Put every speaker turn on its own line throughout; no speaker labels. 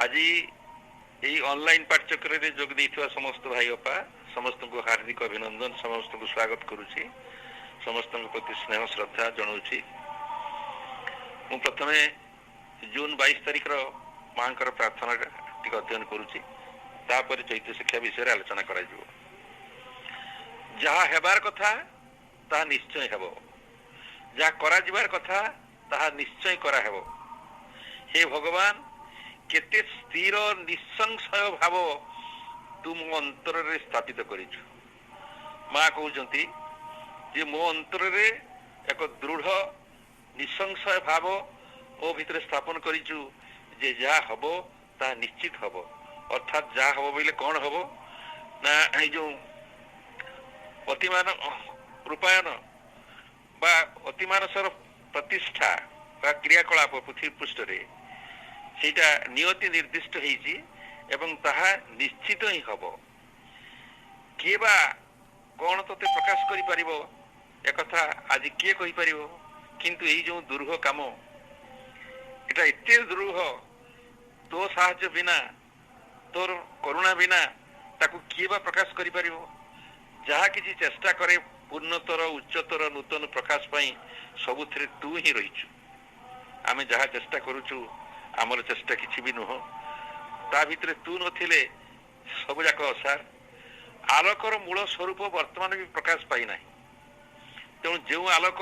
आज यही ऑनलाइन पाठ्यक्रम रे जोग देइथिबा समस्त भाई अपा समस्त को हार्दिक अभिनंदन समस्त को स्वागत करुछि समस्त प्रति स्नेह श्रद्धा जनाऊछि। मु प्रथमे जून 22 तारिख मांकर प्रार्थना टिक अध्ययन करुछि तापर चैत्य शिक्षा विषय आलोचना करा जिवो। जहा हेबार कथा ता निश्चय हेबो, जहा करा जिबार कथा ता निश्चय करा हेबो। हे भगवान केते स्थिर निसंशय भाव तुम अंतर रे स्थापित करिछु। माँ कहउचंती जे मो अंतर रे एक दृढ़ निसंशय भाव ओ भितर स्थापन करिछु जे जहा हबो ता निश्चित हबो। अर्थात जहा हबो बोले कौन हबो ना ए जो अतिमान रूपायन बा अतिमानसर प्रतिष्ठा बा क्रियाकलाप पृथ्वी पृष्ठ रे सेटा नियति निर्दिष्ट हेछि एवं ताहा निश्चित ही हबो। किए बा कौन तोते प्रकाश करि परिबो ए कथा आज किए कहि परिबो, किंतु एई जो दुर्घ काम एटा एते दुर्घ तो साहाय्य बिना तोर करुणा बिना ताकू किए बा प्रकाश करि परिबो। जहा किछि चेष्टा करे पूर्णतर उच्चतर नूतन प्रकाश पाई सबुथिरे तू ही रहिछु। आमे जहा चेष्टा करूछु आमर चेष्टा किछि भी नुह, ता भितरे तू नथिले सब जाक असार। आलोकर मूल स्वरूप वर्तमान भी प्रकाश पाई नाही। तेणु जो आलोक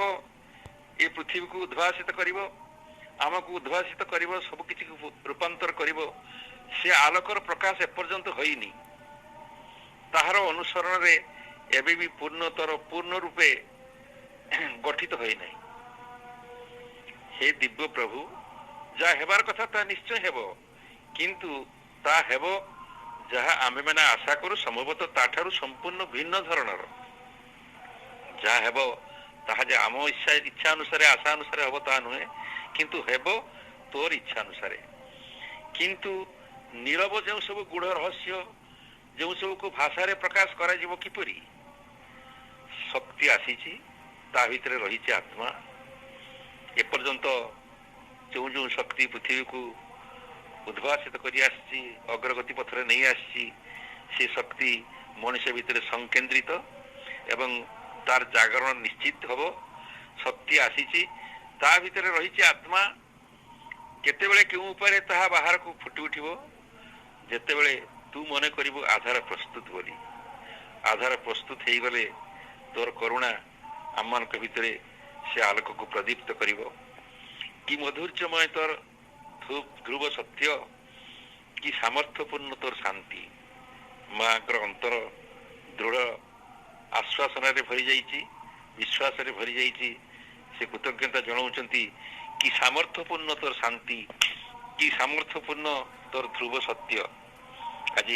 ए पृथ्वी को उद्भासित करिवो आमको उद्भासित करिवो सब किछि रूपांतर करिवो से आलोकर प्रकाश एपर्यंत होइनी। ताहार अनुसरण रे एबे भी पूर्णतर पूर्ण रूपे गठित होई नाही। हे दिव्य प्रभु जा हेबार कथा ता निश्चय हेबो, किंतु ता हेबो जहा आमे माने आशा करू संभवतः ताठारु संपूर्ण भिन्न धरणर। जा हेबो ताहा जे आम इच्छा अनुसार आशा अनुसार हेबो ता नुहे, किंतु हेबो तोर इच्छा अनुसार। किंतु नीरव जो सब गुढ़ रहस्य जो सब को भाषा रे प्रकाश करा जिवो किपरि शक्ति आसीछि ता भितरे रहिछि आत्मा। एपर्यंत जो जो शक्ति पृथ्वी को उद्भासित करी आसी अग्रगति पथरे नहीं आसी से शक्ति मनुष्य भितर संकेंद्रित एवं तार जागरण निश्चित हबो। शक्ति आसीछि ता भितर रहिछि आत्मा। केतेबेले केउ ऊपर ताहा बाहर को फुटी उठिबो जेतेबेले तू मने करिबो आधार प्रस्तुत बोली। आधार प्रस्तुत हेई गले तोर करुणा आमान के भितरे से आलोक को प्रदीप्त करिबो। कि मधुर्यमय तोर ध्रुव सत्य कि सामर्थ्यपूर्ण तोर शांति। माँ अंतर दृढ़ आश्वासन रे भरी जाइछि, विश्वास रे भरी जाइछि। से कृतज्ञता जनाउछंती कि सामर्थ्यपूर्ण तोर शांति कि सामर्थ्यपूर्ण तोर ध्रुव सत्य। आज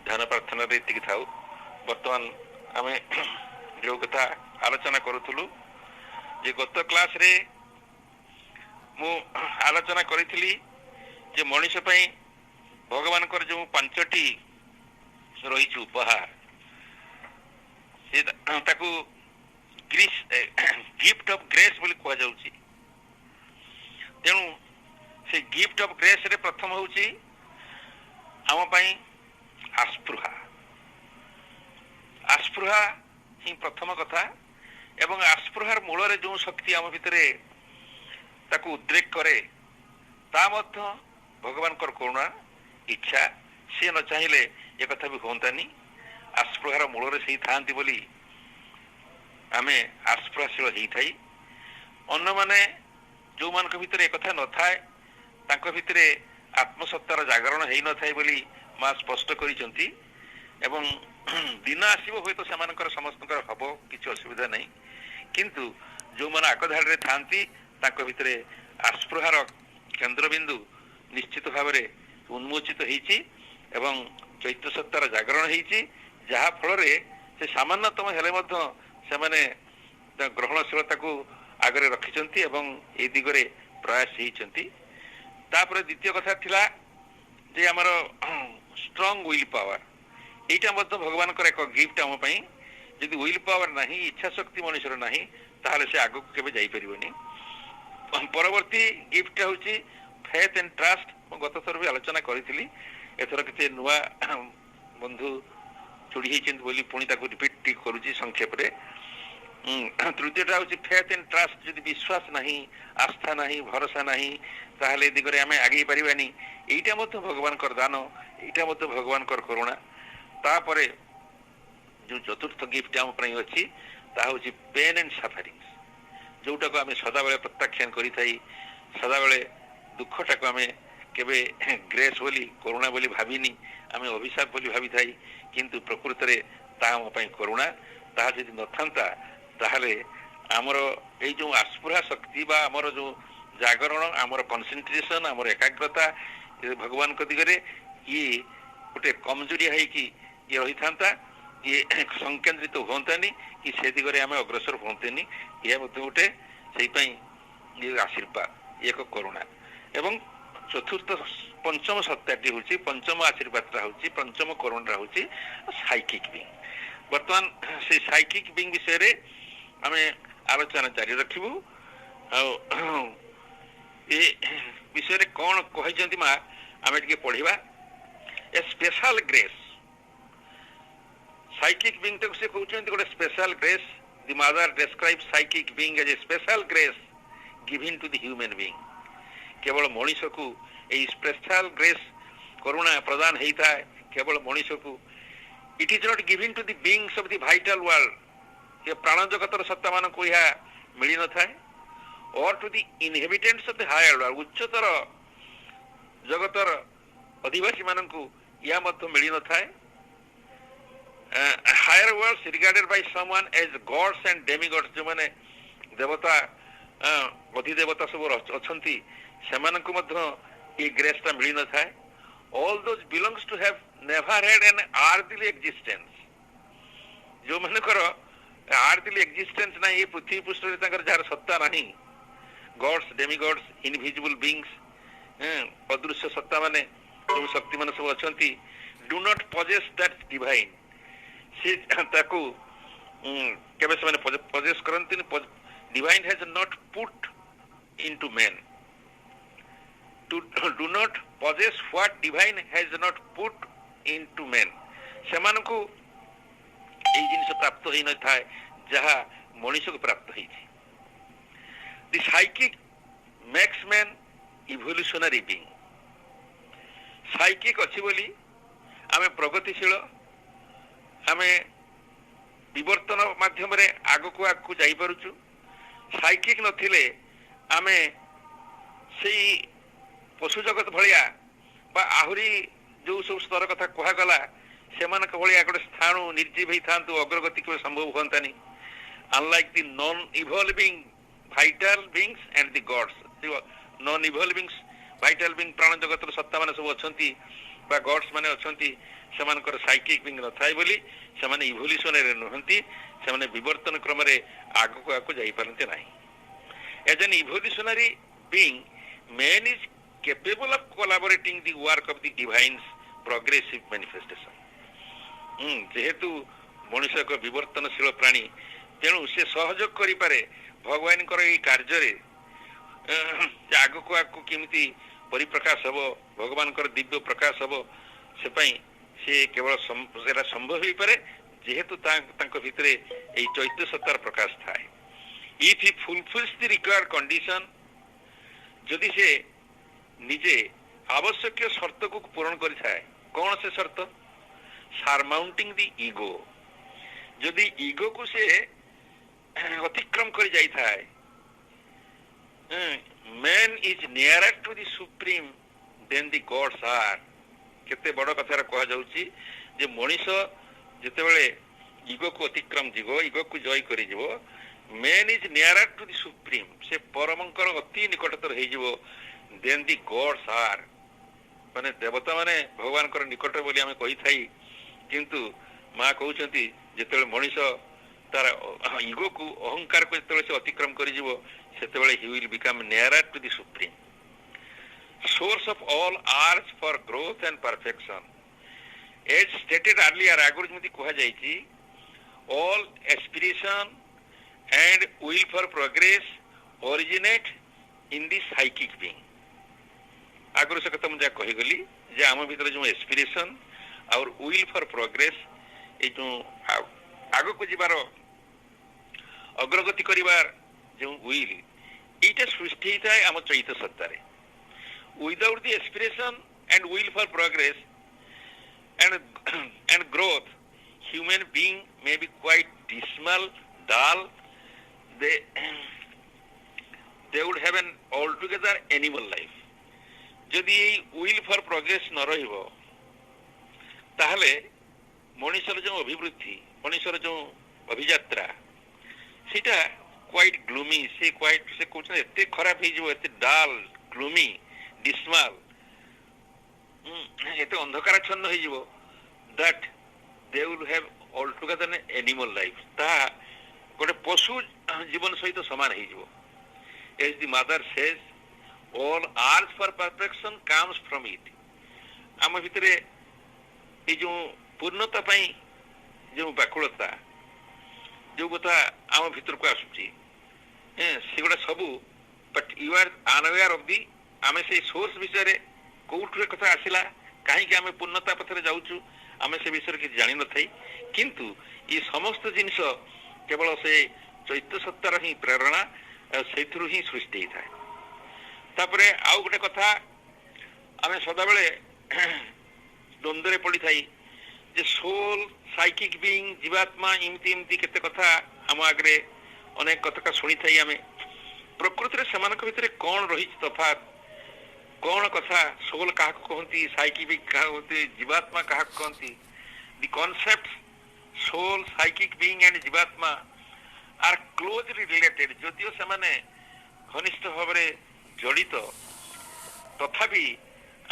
ध्यान प्रार्थना रे एतिକି थाउ। वर्तमान आमे जो कथा आलोचना करूथुलु जे गत क्लास रे मु आलोचना करिथिली जे मनुष्य पई भगवान कर जो पांचटी रहिछु उपहार से ताकू गिफ्ट ऑफ ग्रेस बोली कह जाउची। तेणु से गिफ्ट ऑफ ग्रेस रे प्रथम होउची आम पई आस्पृहा। आस्पृहा ही प्रथम कथा एवं आस्पृहार मूल रे जो शक्ति आम भितरे ताकू उद्रेक करे ता मध्य भगवान कर करुणा इच्छा। से न चाहिए ये कथा भी होंतानी। आस्पृहार मूल रे सही थांती बोली आमे आस्पृहाशील हेई थाई। अन्य माने जो मान के भितरे एक कथा न थाए तांको भितरे आत्मसत्तार जागरण हेई न थाई बोली मां स्पष्ट करिसंती। एवं दिन आसीबो होय तो समानकर समस्तकर हबो किछि असुविधा नहीं, किंतु जो मान आकधाड़ रे थांती तांको भितरे आस्पृहार केंद्रबिंदु निश्चित भाव में उन्मोचित होइछि एवं चैत्य सत्तार जागरण होइछि। जहा फल रे से सामान्यतम हेले मध्य से माने ग्रहणशीलता को आगरे रखिचंती एवं ए दिगरे प्रयास होइचंती। तापर द्वितीय कथा थिला जे हमर स्ट्रांग विल पावर एटा मध्य भगवान कर एक गिफ्ट हम पई। यदि विल पावर नाही इच्छा शक्ति मनुष्यर नाही ताहले से आगु केबे जाई परिबनी। परवर्ती गिफ्ट होची फेथ एंड ट्रस्ट गत थर भी आलोचना करी एथर के नुआ बंधु जोड़ी होती बोली पुणी रिपीट करुच्ची संक्षेप रे। तृतीयटा हूँ फेथ एंड ट्रस्ट जदि विश्वास नहीं आस्था नहीं भरोसा नहीं ताहले दिगरे आमे आगे पारिबानी एटा मत भगवान कर दान एटा मत भगवान कर करुणा। तापरे जो चतुर्थ गिफ्ट आम पई अछि ता हूँ पेन एंड सफरिंग जोटा को आमे सदा बेले प्रत्याख्यान करि थाई सदा बेले दुखटा को आमे केबे ग्रेस बोली करुणा बोली भाविनी आमे अभिशाप बोली भावी थाई किंतु प्रकृत रे ता हम पई करुणा ता जदि नथंता ताहले आमर ए जो आस्पुरा शक्ति बा आमर जो जागरण आमर कंसंट्रेशन आमर एकाग्रता भगवान को दिगरे ये गोटे कमजोरी है कि ये रही था ये संकेन्द्रित तो होतानी कि से दिगरे आम अग्रसर होतेनी यह गोटे ये आशीर्वाद एक करुणा एवं चतुर्थ पंचम सत्याटी हूँ पंचम आशीर्वाद हूँ पंचम करुणा हूँ साइकिक बिंग। बर्तमान से साइकिक बिंग विषय आम आलोचना जारी रखू ए विषय कौन कहते माँ आम टे पढ़ा a special grace psychic being तक से कहते गोटे special grace the Mother describe psychic being as a special grace given to the human being. केवल मनीष को यही स्पेशल ग्रेस करुणा प्रदान होता है केवल मनीष को it is not given to the beings of the vital world ये प्राण जगतर सत्ता मान को यह मिल न था और to the inhabitants of the higher world उच्चतर जगतर अधिवासी मान को यह मत मिल न था। Higher worlds regarded by someone as gods and demigods जो माने देवता अधिदेवता सब अछंती सेमान को मध्य ये ग्रेसटा मिल न था। All those belongs to have never had an earthly existence जो मानकर आर्थली एक्जिस्टेंस ना ये पृथ्वी पृष्ठ रे ताकर जार सत्ता नहीं गॉड्स डेमिगॉड्स इनविजिबल बीइंग्स अदृश्य सत्ता माने जो शक्ति मान सब अछंती do not possess that divine से ताकू केबे से माने पजेस करंती divine has not put into man to do not possess what divine has not put into man सेमान को ए जिनिस प्राप्त होई न थाए जहा मनुष्य को प्राप्त होई थी। The psychic makes man evolutionary being psychic अछि बोली आमे प्रगतिशील आमे विवर्तन माध्यम रे आगो को जाई पारुछु। साइकिक नथिले आमे सेई पशु जगत भलिया बा आहुरी जो सब स्तर कथा कहगला सेमान भलिया गोटे स्थाणु निर्जीव होता अग्रगति के संभव होतानी। Unlike the non evolving vital beings and the gods non evolving vital being प्राण जगत सत्ता मान सब अछंती बा गॉड्स माने अछंती सेमानकर साइकिक बीइंग न थाई बोली सेमाने इवोल्यूशन रे नहंती सेमाने विवर्तन क्रम रे आगको जाई पारंते नाही। As an evolutionary being man is capable of collaborating the work of the divine's progressive manifestation। जेहेतु मनुष्य को विवर्तनशील प्राणी तेणु से सहयोग करि पारे भगवान कर ये कार्य रे आगो को आगो केमिति परिप्रकाश हबो भगवान कर दिव्य प्रकाश हबो से पई से केवल सेरा संभव ही पारे जेहेतु तांको भितरे ए चैत्य सत्तार प्रकाश थाए। If he fulfils the required condition जदि से निजे आवश्यक शर्त को पूर्ण करि थाए कौन से शर्त सरमाउंटिंग द ईगो जदि ईगो को से अतिक्रम कर जाई थाए man is nearer to the supreme than the gods are. केते बड़ कथा कह जाउची जे मनुष्य जते बेले ईगो को अतिक्रम जीवो ईगो को जय करि जीवो man is nearer to the supreme से परमंकर अति निकटतर हो जीवो देन द गॉड्स आर माने देवता माने भगवान कर निकट बोली आमे कहि थाई किंतु मां कहउचंती जते मनुष्य तार ईगो को अहंकार को जते से अतिक्रम करि जीवो सेते बेले he will become nearer to the supreme source of all arts for growth and perfection. As stated earlier आगुर जमती कहा जायछि all aspiration and will for progress originate in the psychic being। आगुरी से कथा मुझे कहीगली जे आम भीतर जो एस्पिरेशन और विल फॉर प्रोग्रेस ये जो आग को जीवार अग्रगति करिवार जो विल इटा सृष्टि होता है आम चैत Sattar without the aspiration and will for progress and growth human being may be quite dismal dull they would have an altogether animal life जदि विल फॉर प्रोग्रेस न रहिबो ताहले मनुष्यर जो अभिवृद्धि मनुष्यर जो अभियात्रा सेटा क्वाइट ग्लूमी से क्वाइट से कुछ एते खराब हो जिवो एते डाल ग्लूमी डिस्माल एते अंधकाराच्छन्न हो जिवो that they will have altogether an animal life ता गोटे पशु जीवन सहित समान हो जिवो as the Mother says all arts for perfection comes from it आम भितरे ये जो पूर्णता पाई जो व्याकुलता जो कथा आम भीतर को आसुची सेगुड़ा सबू but you are unaware of the um से सोर्स विषय कोठे कथा आसिला कहीं आम पूर्णता पथरे जाऊचु आम से विषय किसी जानी न थाई किंतु ये समस्त जिनिस केवल से चैत्य सत्तार ही प्रेरणा से ही सृष्टि होता है तापरे आउ गोटे कथा आम सदा बेले द्वंद्व पड़ी थाई जे सोल साइकिक बीइंग जीवात्मा इमती इमती केते कथा आम आगे अनेक कथा शुणी थाई आम प्रकृति से भितर कौन रही तफात कौन कथा सोल क्या कहती साइकिक क्या कहती जीवात्मा क्या कहती the concept soul psychic being and जीवात्मा आर क्लोजली रिलेटेड जदियो से घनिष्ठ भाव जड़ित तथापि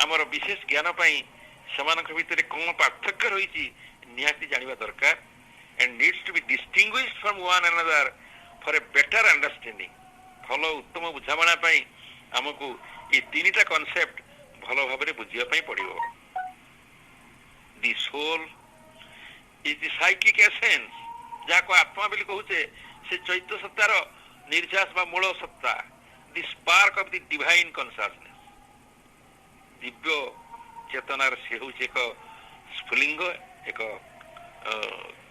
आमर विशेष ज्ञान भितर कौन पार्थक्य रही निहाती जानिबा दरकार and needs to be distinguished from one another for a better understanding भल उत्तम बुझाणा आमको ये तीनटा कॉन्सेप्ट भल भाव बुझापी पड़ो the soul is the psychic essence जहाँ को आत्मा बोली कहूचे से चैत्य सत्तार निर्झास मूल सत्ता the spark of the divine consciousness Divya चेतनार से हूँ एक स्फुलिंग एक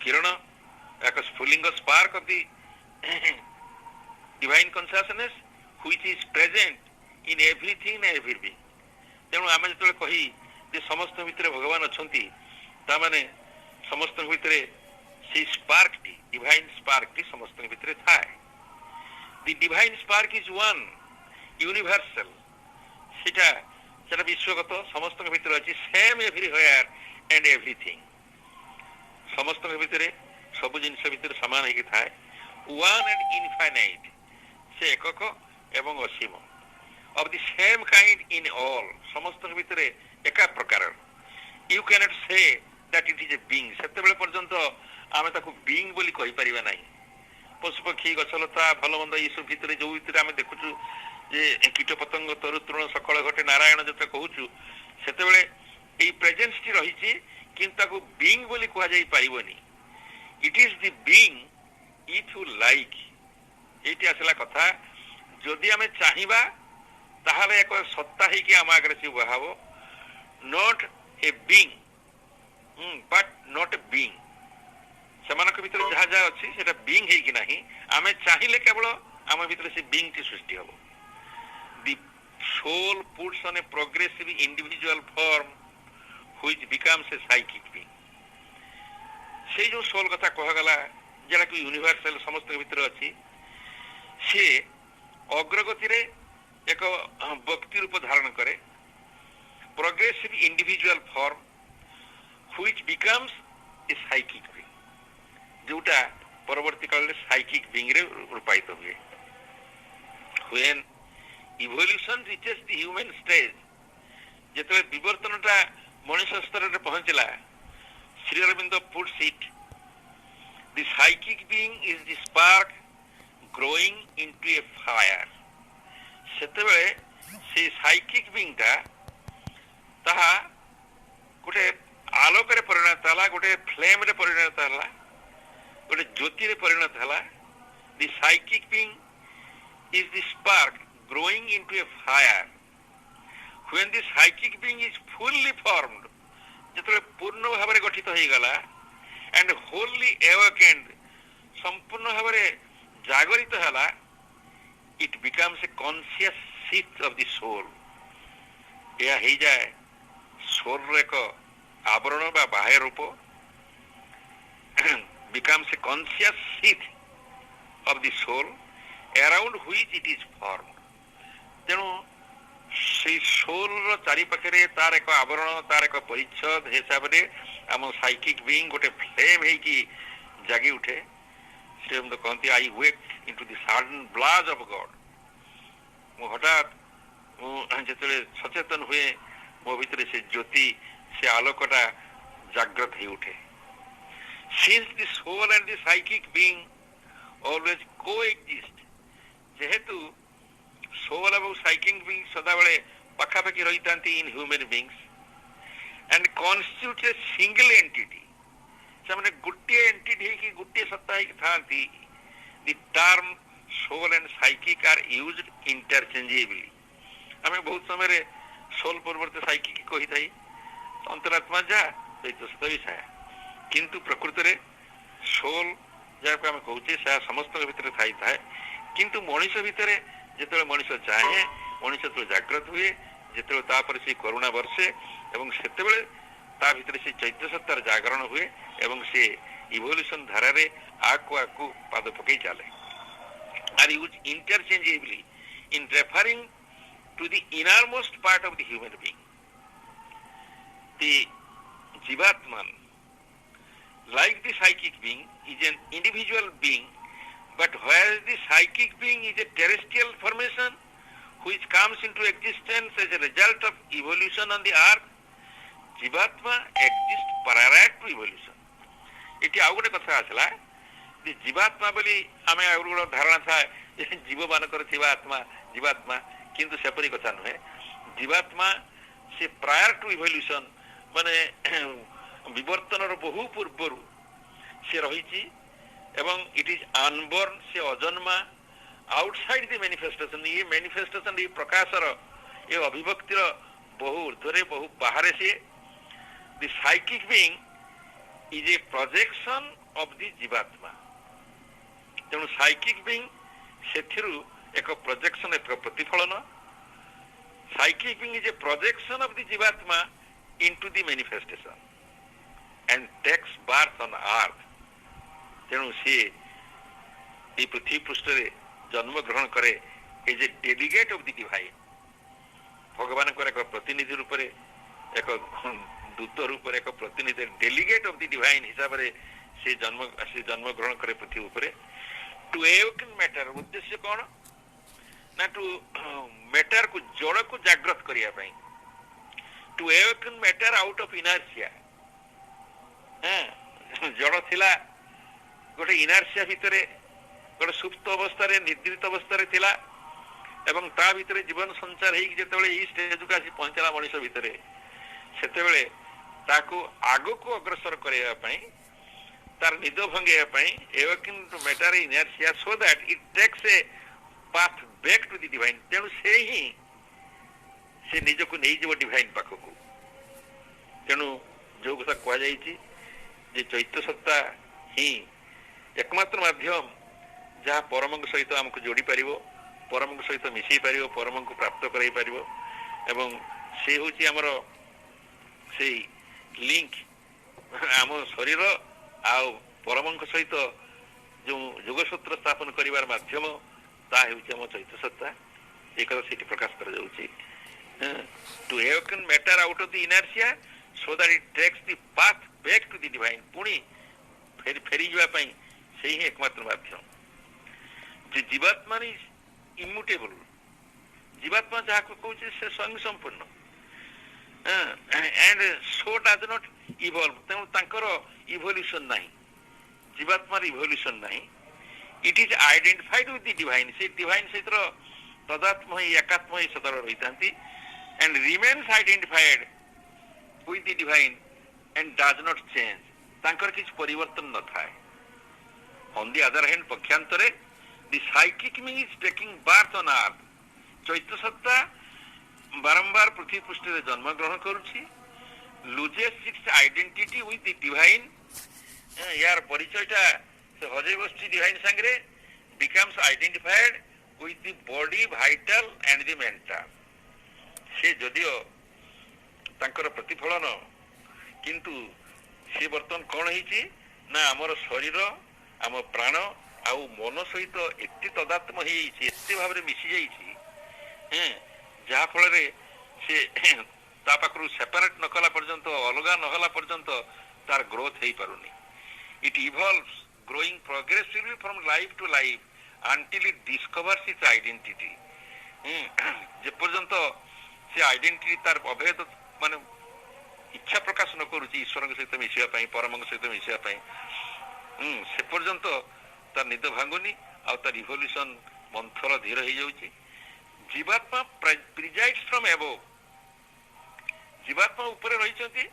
किरण एक स्फुलिंग spark of the divine consciousness which is present in everything and everything तेणु आम जो कही जे समस्त भितर भगवान अछंती ता माने समस्त भितर से spark T divine spark T समस्त भितर थाए The divine spark is one, universal. सेटा विश्वगत समस्त भीतर अच्छी सेम एवरीवेयर एंड एवरीथिंग समस्त भीतर सब जिनस भीतर सामान होगी थाए वन एंड इनफाइनाइट से एकक एवं असीम of the same kind in all समस्त भीतर एका प्रकार you cannot say that it is a being सेते बेले पर्यंत आमे ताकू बीइंग बोली कहि परिबा नाही पशुपक्षी गछलता भल मंद ये सब भितर जो भितर आम देखुचु जे कीट पतंग तरुतृण सकल घटे नारायण जो कहूचु से प्रेजेन्स टी रही कि बीइंग बोली कह जाई पारिबनी it is the being if you like ये आसला कथा जदि आम चाहिबा ताहले एक सत्ता ही कि आम आगे से बहाव not a being but not a being सेमानक भीतर जहाँ जहाँ अच्छी सेटा बीइंग है कि नहीं आमे चाहिए केवल आम भीतर से बीइंग टी सृष्टि हम the soul puts on a progressive individual form which becomes a psychic being से जो सोल कथा कहगला जरा कि यूनिवर्सल समस्त भीतर अच्छी से अग्रगति रे एक व्यक्ति रूप धारण करे progressive individual form which becomes a psychic जोटा परवर्ती काल साइकिक बीइंग रे रूपायित हुए when evolution reaches the human stage जेते विवर्तनटा मनुष्य स्तर रे पहुंचला Shri Aurobindo puts it the psychic being is the spark growing into a fire सेते बेले से साइकिक बीइंग ता ताहा गोटे आलोक रे परिणत हला गोटे फ्लेम रे परिणत हला गोटे ज्योति रे परिणत हला the psychic being is the spark growing into a fire when the psychic being is fully formed, ଯେତେବେଳେ ପୂର୍ଣ୍ଣ ଭାବରେ ଗଠିତ ହେଇଗଲା and wholly awakened, ସମ୍ପୂର୍ଣ୍ଣ ଭାବରେ ଜାଗରିତ ହେଲା, it becomes a conscious seat of the soul. ଏହା ହେଇଯାଏ soulର ଏକ ଆବରଣ ବା ବାହ୍ୟ ରୂପ, becomes a conscious seat of the soul around which it is formed. ତେଣୁ ସେଇ ସୋଲର ଚାରିପାଖରେ ତାର ଏକ ଆବରଣ, ତାର ଏକ ପରିଚ୍ଛଦ ହିସାବରେ ଆମ ସାଇକିକ ବିଙ୍ଗ ଗୋଟେ ଫ୍ଲେମ୍ ହେଇକି ଜାଗି ଉଠେ। ସେ କହନ୍ତି I wake into the sudden blaze of God. ମୁଁ ହଠାତ୍ ଯେତେବେଳେ ସଚେତନ ହୁଏ ମୋ ଭିତରେ ସେ ଜ୍ୟୋତି, ସେ ଆଲୋକଟା ଜାଗ୍ରତ ହେଇ ଉଠେ। Since the soul and the psychic being always coexist, ଯେହେତୁ soul ଏବଂ psychic beings ସଦାବେଳେ ପାଖାପାଖି ରହିଥାନ୍ତି in human beings and constitute a single entity, ସେମାନେ ଗୋଟିଏ ଏଣ୍ଟିଟି ହେଇକି ଗୋଟିଏ ସତ୍ତା ହେଇକି ଥାନ୍ତି। The term soul and psychic are used interchangeably. ଆମେ ବହୁତ ସମୟରେ soul ପରିବର୍ତ୍ତେ psychic କହିଥାଇ, ଅନ୍ତରାତ୍ମା ଯାହା ଚୈତନ୍ୟ ବି ସେୟା, କିନ୍ତୁ ପ୍ରକୃତରେ soul ଯାହାକୁ ଆମେ କହୁଛେ ସେହା ସମସ୍ତଙ୍କ ଭିତରେ ଥାଇଥାଏ। କିନ୍ତୁ ମଣିଷ ଭିତରେ ଯେତେବେଳେ ମଣିଷ ଚାହେଁ, ମଣିଷ ଯେତେବେଳେ ଜାଗ୍ରତ ହୁଏ, ଯେତେବେଳେ ତାପରେ ସେ କରୁଣା ବର୍ଷେ ଏବଂ ସେତେବେଳେ ତା ଭିତରେ ସେ ଚୈତ୍ୟ ସତ୍ତାର ଜାଗରଣ ହୁଏ ଏବଂ ସେ ଇଭଲ୍ୟୁସନ ଧାରାରେ ଆଗକୁ ପାଦ ପକେଇ ଚାଲେ। are used interchangeably in referring to the innermost part of the human being. The Jivatman, like the psychic being, is an individual being, but whereas the psychic being is a terrestrial formation which comes into existence as a result of evolution on the earth, Jivatma exists prior to evolution. ଏଠି ଆଉ ଗୋଟେ କଥା ଆସିଲା, ଜୀବାତ୍ମା ବୋଲି ଆମେ ଆଉ ଗୋଟେ ଧାରଣା ଥାଏ ଜୀବ ମାନଙ୍କର ଥିବା ଆତ୍ମା ଜୀବାତ୍ମା, କିନ୍ତୁ ସେପରି କଥା ନୁହେଁ। ଜୀବାତ୍ମା ସେ ପ୍ରାୟର ଟୁ ଇଭଲ୍ୟୁସନ, ମାନେ ବିବର୍ତ୍ତନର ବହୁ ପୂର୍ବରୁ ସେ ରହିଛି ଏବଂ ଇଟ୍ ଇଜ ଅନବର୍ନ, ସେ ଅଜନ୍ମା, ଆଉଟସାଇଡ ଦି ମ୍ୟାନିଫେଷ୍ଟେସନ। ଇଏ ମ୍ୟାନିଫେଷ୍ଟେସନ, ଏ ପ୍ରକାଶର, ଏ ଅଭିବ୍ୟକ୍ତିର ବହୁ ଉର୍ଦ୍ଧ୍ୱରେ, ବହୁ ବାହାରେ ସିଏ। The psychic being is a projection of the ଜୀବାତ୍ମା। ତେଣୁ ସାଇକିକ ବିଙ୍ଗ ସେଥିରୁ ଏକ ପ୍ରୋଜେକ୍ସନ, ଏକ ପ୍ରତିଫଳନ। Psychic being is a projection of the ଜୀବାତ୍ମା into the manifestation and takes birth on earth. ତେଣୁ ସିଏ এই ପୃଥିବୀ ପୃଷ୍ଠରେ ଜନ୍ମ ଗ୍ରହଣ କରେ as a delegate of the divine, ଭଗବାନଙ୍କର ଏକ ପ୍ରତିନିଧି ରୂପରେ, ଏକ ଦୂତ ରୂପରେ, ଏକ ପ୍ରତିନିଧି, ଡେଲିଗେଟ୍ ଅଫ ଦି ଡିଭାଇନ ହିସାବରେ ସେ ଜନ୍ମ ଗ୍ରହଣ କରେ ପୃଥିବୀ ଉପରେ। ଟୁ awaken matter, ଉଦ୍ଦେଶ୍ୟ କ'ଣ ନା ଟୁ ମ୍ୟାଟରକୁ, ଜଡ଼କୁ ଜାଗ୍ରତ କରିବା ପାଇଁ। To awaken matter out of inertia. ଜଡ଼ ଥିଲା ଗୋଟେ ଇନର୍ସିଆ ଭିତରେ, ଗୋଟେ ସୁପ୍ତ ଅବସ୍ଥାରେ, ନିଦ୍ରିତ ଅବସ୍ଥାରେ ଥିଲା ଏବଂ ତା ଭିତରେ ଜୀବନ ସଞ୍ଚାର ହେଇକି ଯେତେବେଳେ ଏଇ ଷ୍ଟେଜକୁ ଆସି ପହଞ୍ଚିଲା ମଣିଷ ଭିତରେ, ସେତେବେଳେ ତାକୁ ଆଗକୁ ଅଗ୍ରସର କରିବା ପାଇଁ, ତାର ନିଦ ଭଙ୍ଗେଇବା ପାଇଁ awaken to matter inertia so that it takes a path back to the divine. ତେଣୁ ସେ ହିଁ ସେ ନିଜକୁ ନେଇଯିବ ଡିଭାଇନ ପାଖକୁ। ତେଣୁ ଯୋଉ କଥା କୁହାଯାଇଛି ଯେ ଚୈତ୍ୟ ସତ୍ତା ହିଁ ଏକମାତ୍ର ମାଧ୍ୟମ ଯାହା ପରମଙ୍କ ସହିତ ଆମକୁ ଯୋଡ଼ି ପାରିବ, ପରମଙ୍କ ସହିତ ମିଶେଇ ପାରିବ, ପରମଙ୍କୁ ପ୍ରାପ୍ତ କରାଇ ପାରିବ ଏବଂ ସେ ହେଉଛି ଆମର ସେଇ ଲିଙ୍କ, ଆମ ଶରୀର ଆଉ ପରମଙ୍କ ସହିତ ଯେଉଁ ଯୋଗସୂତ୍ର ସ୍ଥାପନ କରିବାର ମାଧ୍ୟମ, ତାହା ହେଉଛି ଆମ ଚୈତ୍ୟ ସତ୍ତା। ଏ କଥା ସେଇଠି ପ୍ରକାଶ କରାଯାଉଛି। To awaken matter out of the inertia so that it takes the path back to the divine. ପୁଣି ଫେରି ଯିବା ପାଇଁ ସେଇ ହିଁ ଏକମାତ୍ର ମାଧ୍ୟମ। ଯେ ଜୀବାତ୍ମା ଇଜ ଇମ୍ୟୁଟେବଲ, ଜୀବାତ୍ମା ଯାହାକୁ କହୁଛି ସେ ସ୍ୱୟଂ ସମ୍ପୂର୍ଣ୍ଣ, and so does not evolve. ତେଣୁ ତାଙ୍କର ଇଭଲ୍ୟୁସନ ନାହିଁ, ଜୀବାତ୍ମାର ଇଭଲ୍ୟୁସନ ନାହିଁ। It is identified with the divine. ସେ ଡିଭାଇନ ସହିତ ତଦାତ୍ମ ହିଁ, ଏକାତ୍ମ ହିଁ ସଦାବେଳେ ରହିଥାନ୍ତି and remains identified with the divine and does not change. ତାଙ୍କର କିଛି ପରିବର୍ତ୍ତନ ନଥାଏ। On the other hand, ପକ୍ଷାନ୍ତରେ the psychic being is taking birth on earth. ଚୈତ୍ୟ ସତ୍ତା बारंबार पृथ्वी पृष्ठ रे जन्म ग्रहण करुछि loses its identity with the divine यार परिचयटा से हजै बसछि डिवाइन संगरे becomes identified with the body vital and the mental से जदियो तांकर प्रतिफलन किंतु से बर्तन कौन होइछि ना हमर शरीर आम प्राण आउ मन सहित एते तदात्म होइछि एते भाबरे मिसि जाइछि जहा फल रे से ता पाखरु सेपरेट न कला पर्यंत अलगा न होला पर्यंत तार ग्रोथ हेई पारुनी it evolves growing progressively from life to life until it discovers its identity जे पर्यंत से आइडेंटिटी तार अभेद माने इच्छा प्रकाश न करूची ईश्वर के सहित मिसिया पई परम के सहित मिसिया पई से पर्यंत तार निद भांगुनी आ तार इवोल्यूशन मंथर धीर हो जाउची जीवात्मा प्रिजाइड्स फ्रॉम एबोव जीवात्मा ऊपर रहिचंती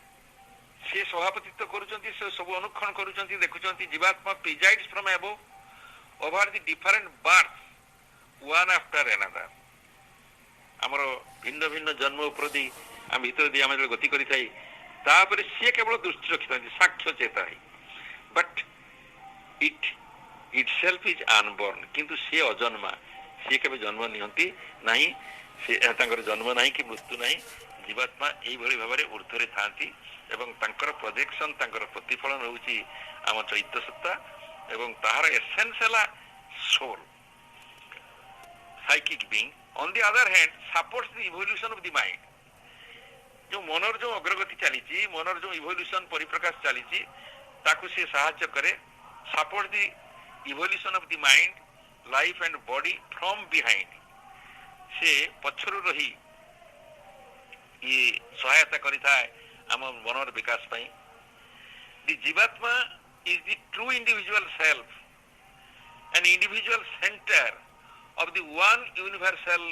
से सभापतित्व करूचंती से सब अनुक्षण करूचंती देखुचंती जीवात्मा presides from above over the different birth one after another हमरो भिन्न भिन्न जन्म उपरदी हम भीतर दी हम गति करि थाई तापर से केवल दृष्टि रखिथांती साक्ष्य चेता है but it itself is unborn किंतु से अजन्मा से केबे जन्म नियंती नाही से तांकर जन्म नाही कि मृत्यु नाही जीवात्मा एई भली भाबरे ऊर्ध्वरे थांती एवं तांकर प्रोजेक्शन तांकर प्रतिफलन होउची आम चैत्य सत्ता एवं ताहार एसेंस हला soul psychic being on the other hand supports the evolution of the mind जो मनर जो अग्रगति चलीची मनर जो इवोल्यूशन परिप्रकाश चलीची ताकु से सहायता करे support the evolution of the mind life and body from behind से पछरु रही ये सहायता करिता है आम मनर विकास पई द जीवात्मा is the true individual self an individual centre of the one universal